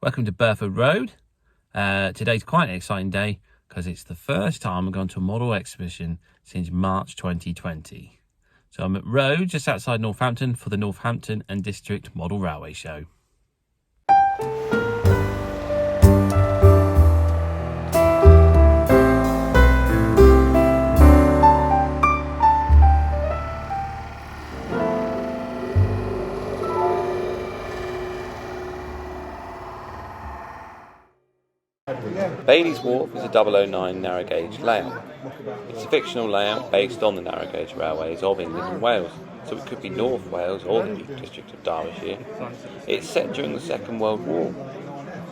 Welcome to Burford Road. Today's quite an exciting day because it's the first time I've gone to a model exhibition since March 2020. So I'm at Road, just outside Northampton, for the Northampton and District Model Railway Show. Bailey's Wharf is a 009 narrow gauge layout. It's a fictional layout based on the narrow gauge railways of England and Wales, so it could be North Wales or the Duke District of Derbyshire. It's set during the Second World War.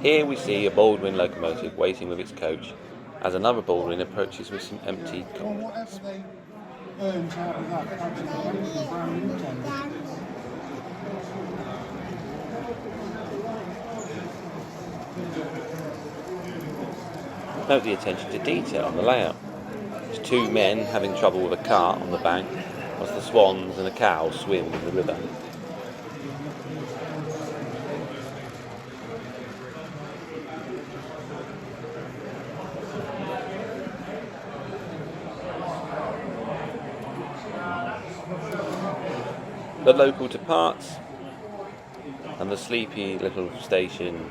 Here we see a Baldwin locomotive waiting with its coach as another Baldwin approaches with some empty cockpits. Note the attention to detail on the layout. There's two men having trouble with a cart on the bank, whilst the swans and a cow swim in the river. The local departs, and the sleepy little station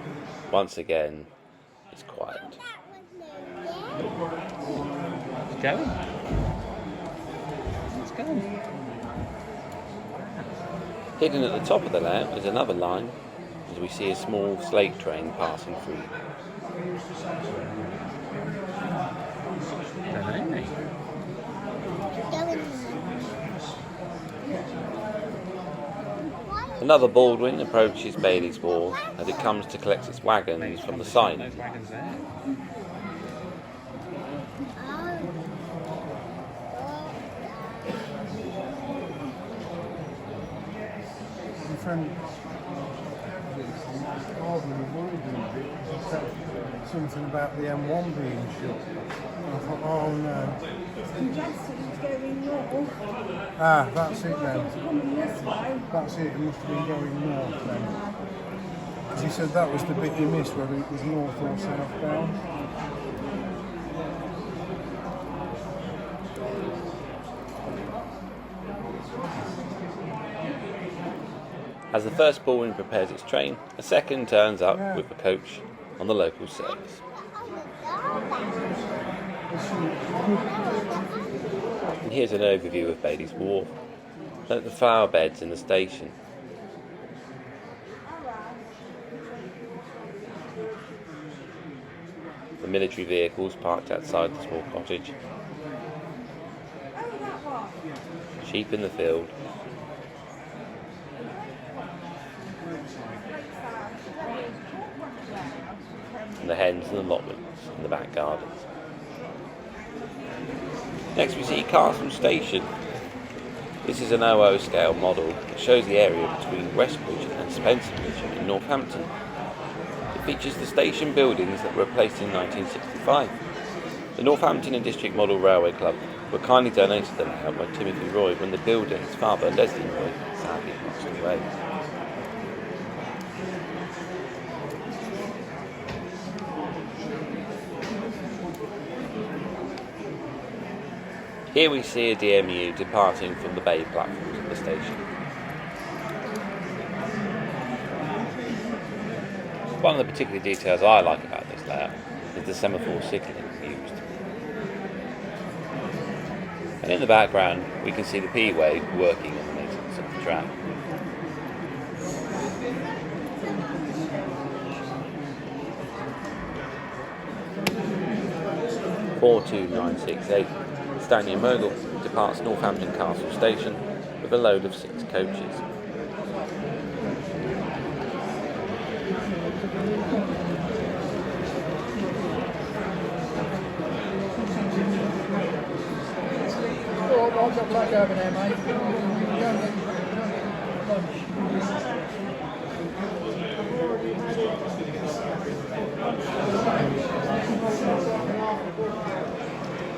once again is quiet. It's going. It's going. Hidden at the top of the layout is another line, as we see a small slate train passing through. Another Baldwin approaches Bailey's Wharf as it comes to collect its wagons from the site. Something about the M1 being shut. And I thought, oh no. Going north. Ah, that's it then. That's it, it must have been going north then. Because he said that was the bit you missed, whether it was north or southbound. As the first Baldwin prepares its train, a second turns up with the coach on the local service. And here's an overview of Bailey's Wharf. Note the flower beds in the station. The military vehicles parked outside the small cottage. Sheep in the field. And the hens and the lobins in the back gardens. Next we see Caxton Station. This is an OO scale model that shows the area between Westbridge and Spencerbridge in Northampton. It features the station buildings that were replaced in 1965. The Northampton and District Model Railway Club were kindly donated the layout by Timothy Roy when the builder, his father Leslie Roy, sadly passed away. Here we see a DMU departing from the bay platforms of the station. One of the particular details I like about this layout is the semaphore signalling used. And in the background we can see the P-wave working on the maintenance of the track. (42968) Stanley & Mogul departs Northampton Castle Station with a load of 6 coaches. I've got black over there, mate.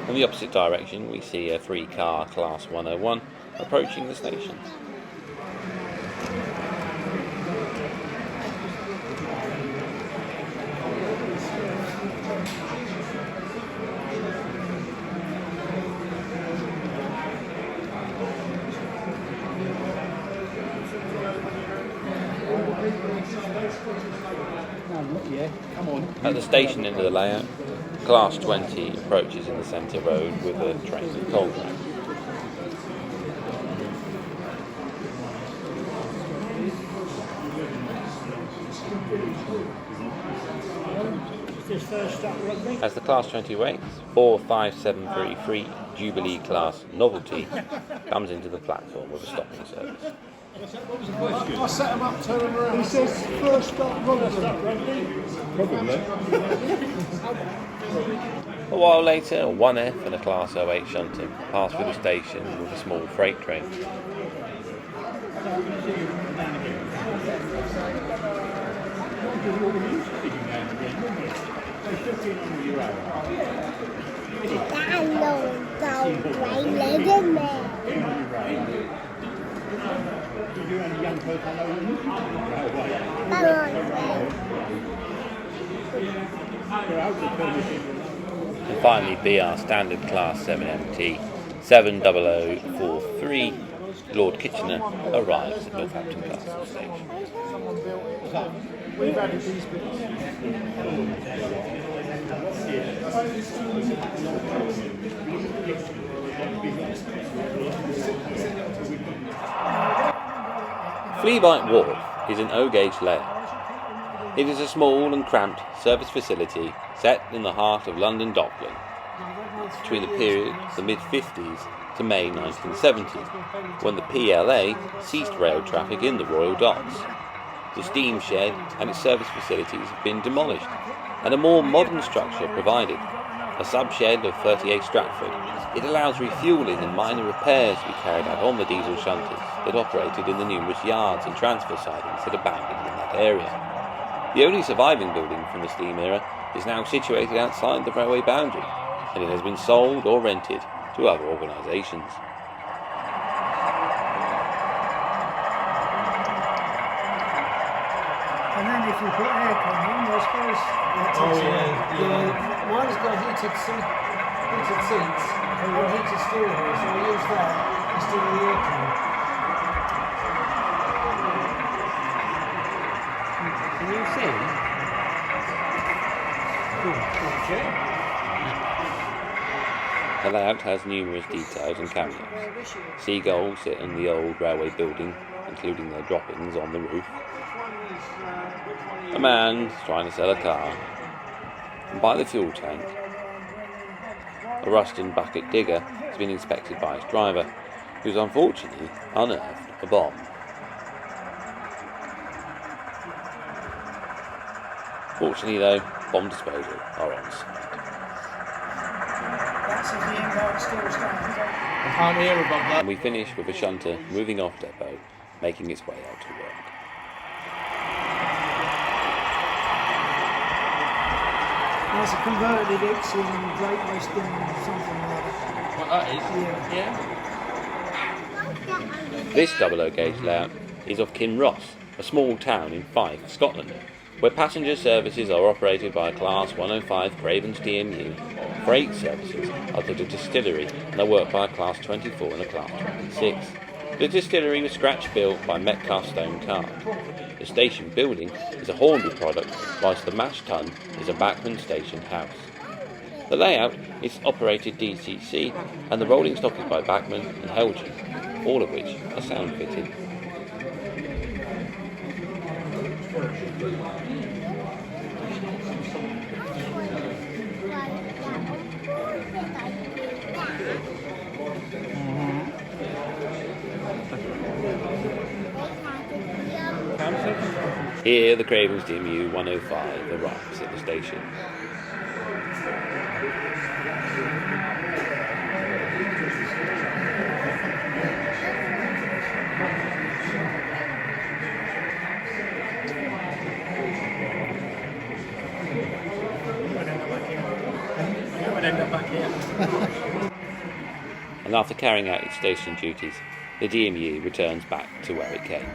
In the opposite direction, we see a 3-car Class 101 approaching the station. At the station end of the layout, Class 20 approaches in the centre road with a train of coal tracks. As the Class 20 waits, 45733 Jubilee Class Novelty comes into the platform with a stopping service. I set him up, turn him around. He says first stop rugby. Probably. A while later, a 1F and a Class 08 shunter pass through the station with a small freight train. And finally, BR Standard Class 7MT 70043 Lord Kitchener arrives at Northampton Castle Station. We've added these bits. Fleebight Wharf is an O-gauge layout. It is a small and cramped service facility set in the heart of London Dockland between the period of the mid-50s to May 1970, when the PLA ceased rail traffic in the Royal Docks. The steam shed and its service facilities have been demolished, and a more modern structure provided. A sub-shed of 38 Stratford, it allows refuelling and minor repairs to be carried out on the diesel shunters that operated in the numerous yards and transfer sidings that abandoned in that area. The only surviving building from the steam era is now situated outside the railway boundary, and it has been sold or rented to other organisations. And then if you put aircon on, I suppose. Mine's got heated seats and heated steering wheel, so I use that instead of the aircon. Can you see? The layout has numerous details and cameos. Seagulls sit in the old railway building, including their droppings on the roof. A man trying to sell a car. And by the fuel tank, a Ruston bucket digger has been inspected by its driver, who's unfortunately unearthed a bomb. Fortunately though, bomb disposal are on site. That's if the inbound still stands. I can't hear above that. And we finish with a shunter moving off depot, making its way out to work. That's a converted Ixion Great Western something like that. What that is? Yeah. This double O gauge layout is of Kinross, a small town in Fife, Scotland, where passenger services are operated by a Class 105 Cravens DMU. Freight services are to the distillery and are worked by a Class 24 and a Class 26. The distillery was scratch-built by Metcalfe Stone Car. The station building is a Hornby product, whilst the mash tun is a Bachman station house. The layout is operated DCC, and the rolling stock is by Bachman and Helgen, all of which are sound-fitted. Here the Cravens DMU 105 arrives at the station. And after carrying out its station duties, the DMU returns back to where it came.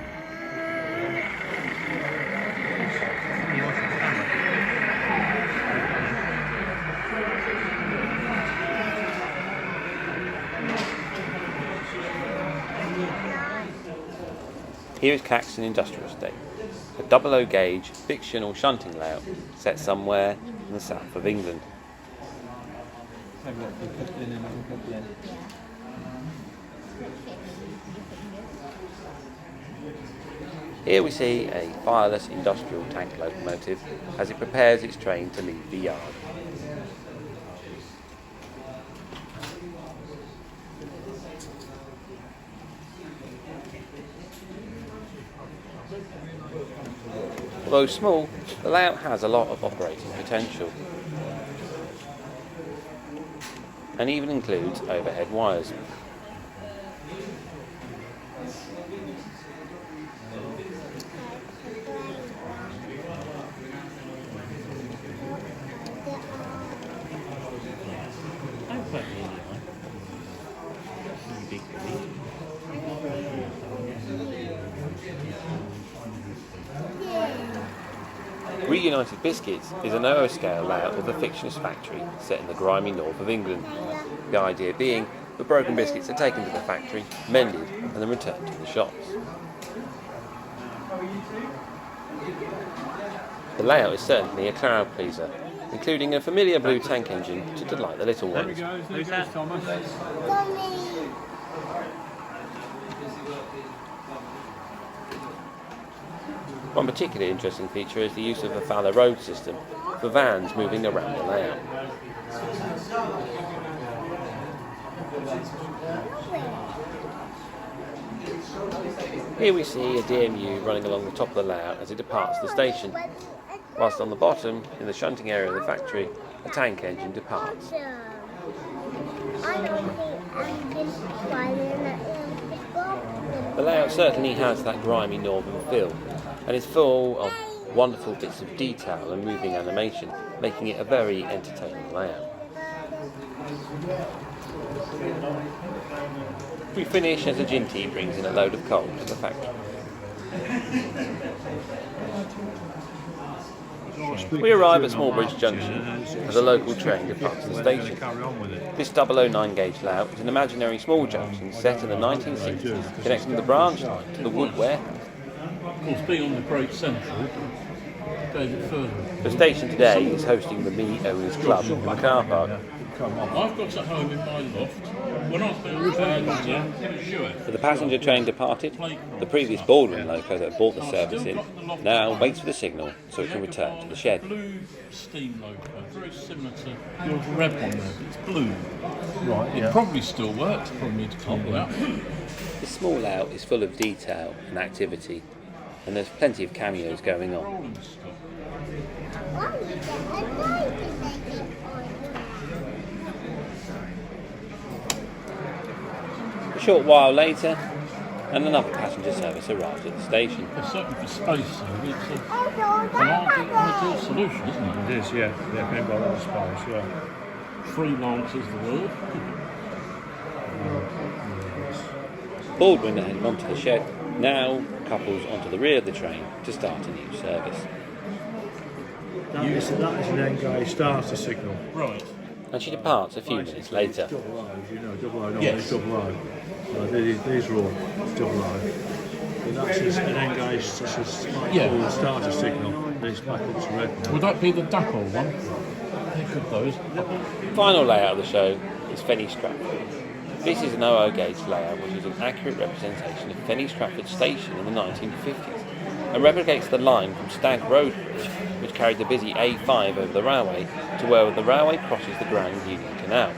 Here is Caxton Industrial Estate, a double O gauge fictional shunting layout set somewhere in the south of England. Here we see a fireless industrial tank locomotive as it prepares its train to leave the yard. Although small, the layout has a lot of operating potential and even includes overhead wires. United Biscuits is an OO scale layout of a fictitious factory set in the grimy north of England. The idea being the broken biscuits are taken to the factory, mended and then returned to the shops. The layout is certainly a crowd pleaser, including a familiar blue tank engine to delight the little ones. Who's that? Thomas. One particularly interesting feature is the use of a fallow road system for vans moving around the layout. Here we see a DMU running along the top of the layout as it departs the station, whilst on the bottom, in the shunting area of the factory, a tank engine departs. The layout certainly has that grimy northern feel, and is full of wonderful bits of detail and moving animation, making it a very entertaining layout. We finish as a Ginty brings in a load of coal to the factory. We arrive at Smallbridge Junction as a local train departs the station. This 009 gauge layout is an imaginary small junction set in the 1960s, connecting the branch line to the wood warehouse. Of course, being on the Great Central goes it further. The station today is hosting the Me Owners Club in the car park. I've got it home in my loft. When I've been repaired on here, sure. But the passenger train departed. The previous Baldwin loco that brought the service in now waits for the signal so it can return to the shed. Blue steam loco, very similar to your red one there, but it's blue. Right, it probably still works, probably need to cobble out. This small layout is full of detail and activity, and there's plenty of cameos going on. Rolling stock. A short while later, and another passenger service arrived at the station. Well, certainly for space, though, it's an ideal solution, isn't it? It is, yeah. Yeah, being by that space, yeah. Freelance is the word. Baldwin heading onto the shed, now couples onto the rear of the train to start a new service. That is an engaged starter signal. Right. And she departs a few minutes later. Double O, you know, double O, not Yes. double O. These are all double O. But that's just an engaged, this is like Yeah. starter signal. And it's back up to red now. Would that be the Dapple one? They're good, those. Final layout of the show is Fenny Stratford. This is an OO gauge layout which is an accurate representation of Fenny Stratford Station in the 1950s and replicates the line from Stag Road Bridge, which carried the busy A5 over the railway, to where the railway crosses the Grand Union Canal.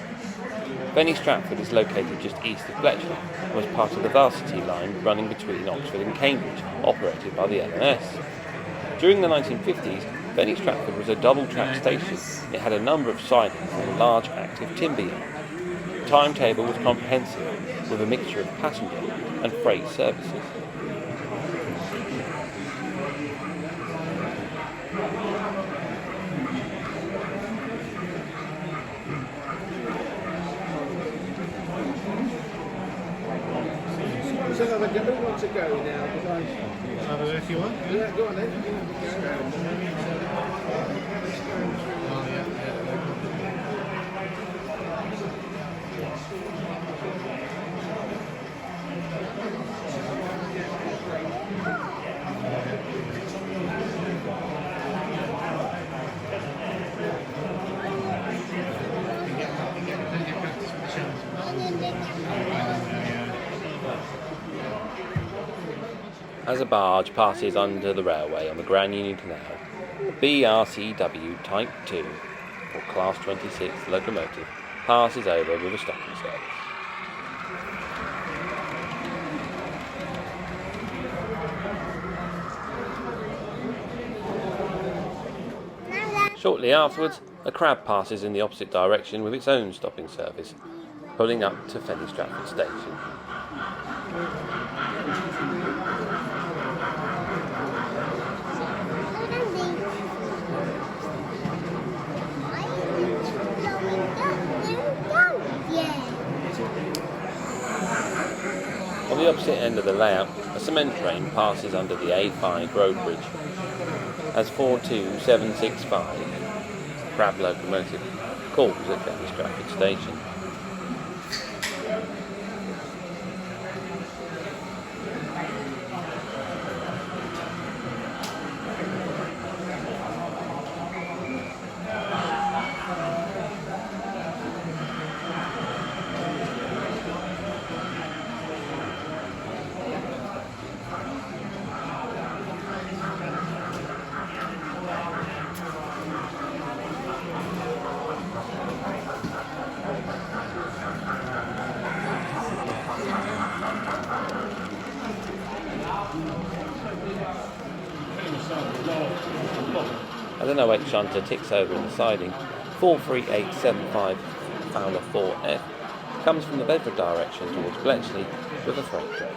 Fenny Stratford is located just east of Bletchley and was part of the Varsity line running between Oxford and Cambridge, operated by the M&S. During the 1950s, Fenny Stratford was a double-track station. It had a number of sidings and a large active timber yard. The timetable was comprehensive, with a mixture of passenger and freight services. So who wants to go now? Have a if you want. Yeah, go on then. as a barge passes under the railway on the Grand Union Canal, the BRCW Type 2 or Class 26 locomotive passes over with a stopping service. Shortly afterwards, a crab passes in the opposite direction with its own stopping service, pulling up to Fenny Stratford Station. On the opposite end of the layout, a cement train passes under the A5 road bridge as 42765 crab locomotive calls at Fenny Stratford Station. As an 08 shunter ticks over in the siding, 43875 Fowler 4F comes from the Bedford direction towards Bletchley with a freight train.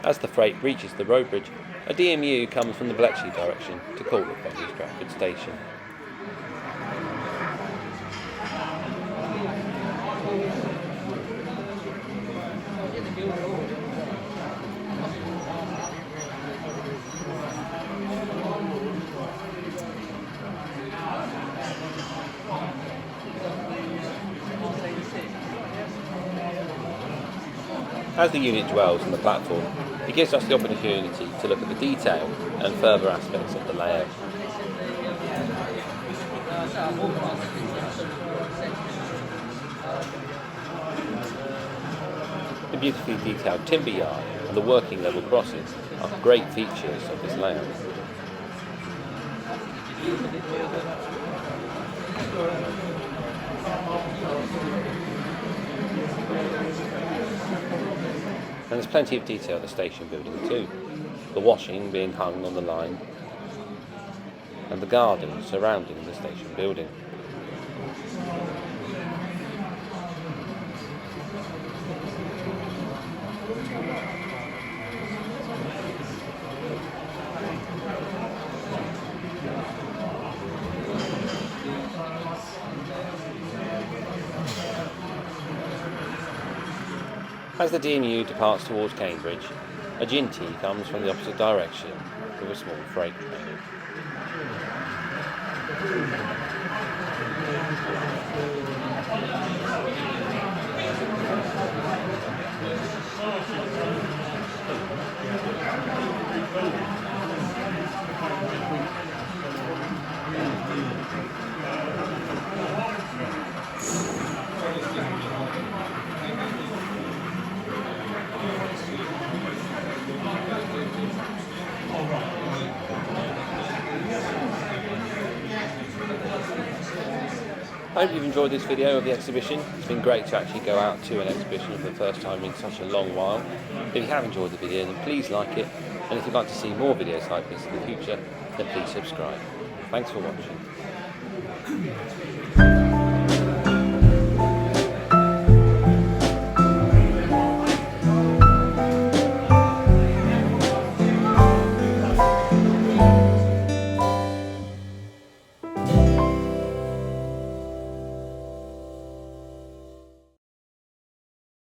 As the freight reaches the road bridge, a DMU comes from the Bletchley direction to call at Fenny Stratford Station. As the unit dwells on the platform, it gives us the opportunity to look at the detail and further aspects of the layout. The beautifully detailed timber yard and the working level crossings are great features of this layout. And there's plenty of detail at the station building too. The washing being hung on the line and the garden surrounding the station building. As the DMU departs towards Cambridge, a Ginty comes from the opposite direction with a small freight train. I hope you've enjoyed this video of the exhibition. It's been great to actually go out to an exhibition for the first time in such a long while. If you have enjoyed the video, then please like it, and if you'd like to see more videos like this in the future, then please subscribe. Thanks for watching.